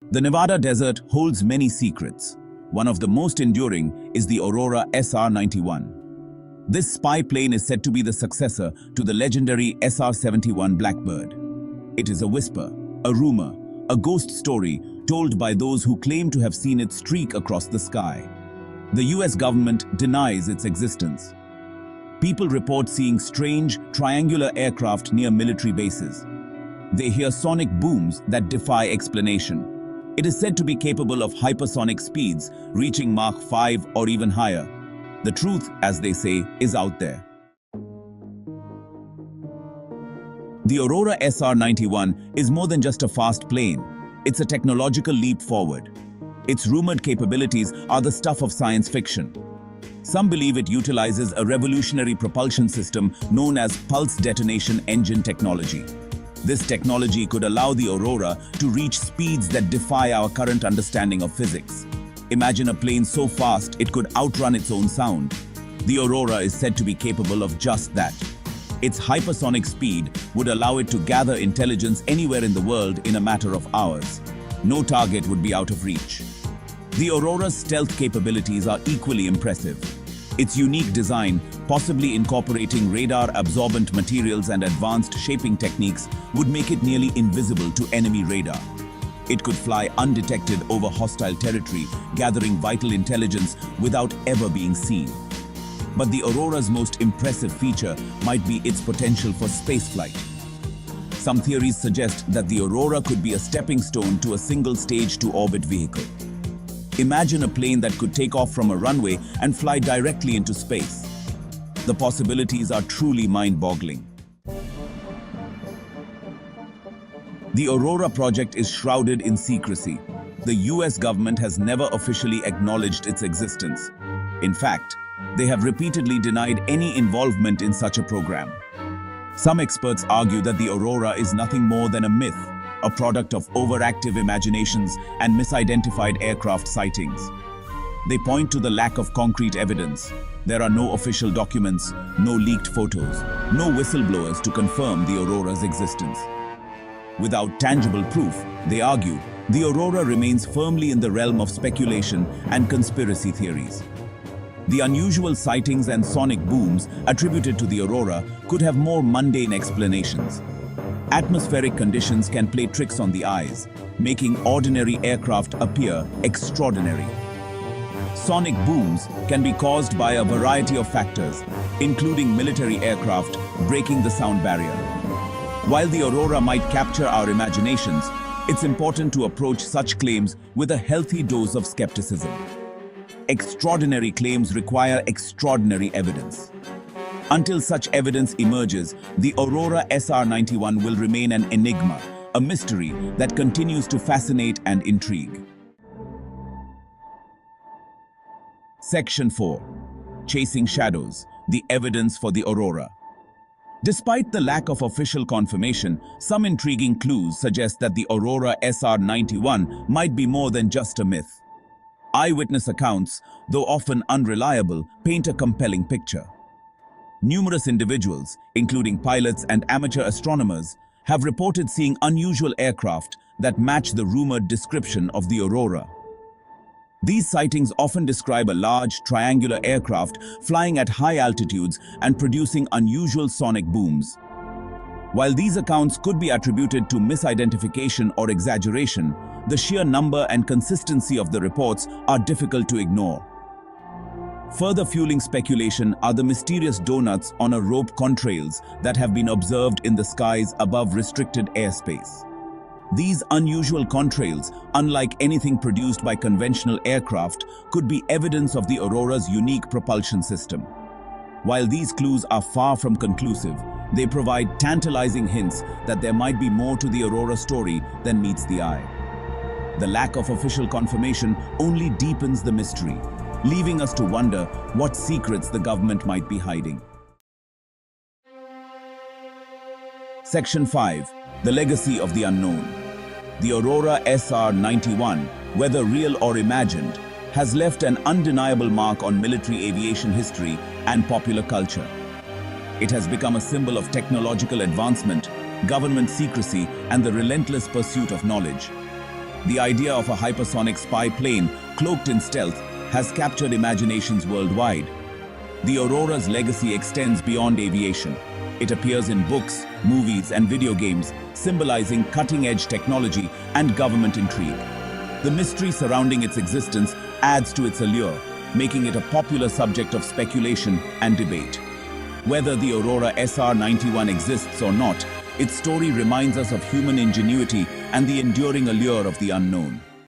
The Nevada desert holds many secrets. One of the most enduring is the Aurora SR-91. This spy plane is said to be the successor to the legendary SR-71 Blackbird. It is a whisper, a rumor, a ghost story told by those who claim to have seen it streak across the sky. The US government denies its existence. People report seeing strange, triangular aircraft near military bases. They hear sonic booms that defy explanation. It is said to be capable of hypersonic speeds, reaching Mach 5 or even higher. The truth, as they say, is out there. The Aurora SR-91 is more than just a fast plane. It's a technological leap forward. Its rumored capabilities are the stuff of science fiction. Some believe it utilizes a revolutionary propulsion system known as pulse detonation engine technology. This technology could allow the Aurora to reach speeds that defy our current understanding of physics. Imagine a plane so fast it could outrun its own sound. The Aurora is said to be capable of just that. Its hypersonic speed would allow it to gather intelligence anywhere in the world in a matter of hours. No target would be out of reach. The Aurora's stealth capabilities are equally impressive. Its unique design, possibly incorporating radar-absorbent materials and advanced shaping techniques, would make it nearly invisible to enemy radar. It could fly undetected over hostile territory, gathering vital intelligence without ever being seen. But the Aurora's most impressive feature might be its potential for spaceflight. Some theories suggest that the Aurora could be a stepping stone to a single stage-to-orbit vehicle. Imagine a plane that could take off from a runway and fly directly into space. The possibilities are truly mind-boggling. The Aurora project is shrouded in secrecy. The US government has never officially acknowledged its existence. In fact, they have repeatedly denied any involvement in such a program. Some experts argue that the Aurora is nothing more than a myth, a product of overactive imaginations and misidentified aircraft sightings. They point to the lack of concrete evidence. There are no official documents, no leaked photos, no whistleblowers to confirm the Aurora's existence. Without tangible proof, they argue, the Aurora remains firmly in the realm of speculation and conspiracy theories. The unusual sightings and sonic booms attributed to the Aurora could have more mundane explanations. Atmospheric conditions can play tricks on the eyes, making ordinary aircraft appear extraordinary. Sonic booms can be caused by a variety of factors, including military aircraft breaking the sound barrier. While the Aurora might capture our imaginations, it's important to approach such claims with a healthy dose of skepticism. Extraordinary claims require extraordinary evidence. Until such evidence emerges, the Aurora SR-91 will remain an enigma, a mystery that continues to fascinate and intrigue. Section 4. Chasing Shadows, the evidence for the Aurora. Despite the lack of official confirmation, some intriguing clues suggest that the Aurora SR-91 might be more than just a myth. Eyewitness accounts, though often unreliable, paint a compelling picture. Numerous individuals, including pilots and amateur astronomers, have reported seeing unusual aircraft that match the rumored description of the Aurora. These sightings often describe a large, triangular aircraft flying at high altitudes and producing unusual sonic booms. While these accounts could be attributed to misidentification or exaggeration, the sheer number and consistency of the reports are difficult to ignore. Further fueling speculation are the mysterious donuts on a rope contrails that have been observed in the skies above restricted airspace. These unusual contrails, unlike anything produced by conventional aircraft, could be evidence of the Aurora's unique propulsion system. While these clues are far from conclusive, they provide tantalizing hints that there might be more to the Aurora story than meets the eye. The lack of official confirmation only deepens the mystery, leaving us to wonder what secrets the government might be hiding. Section 5. The Legacy of the Unknown. The Aurora SR-91, whether real or imagined, has left an undeniable mark on military aviation history and popular culture. It has become a symbol of technological advancement, government secrecy, and the relentless pursuit of knowledge. The idea of a hypersonic spy plane cloaked in stealth has captured imaginations worldwide. The Aurora's legacy extends beyond aviation. It appears in books, movies, and video games, symbolizing cutting-edge technology and government intrigue. The mystery surrounding its existence adds to its allure, making it a popular subject of speculation and debate. Whether the Aurora SR-91 exists or not, its story reminds us of human ingenuity and the enduring allure of the unknown.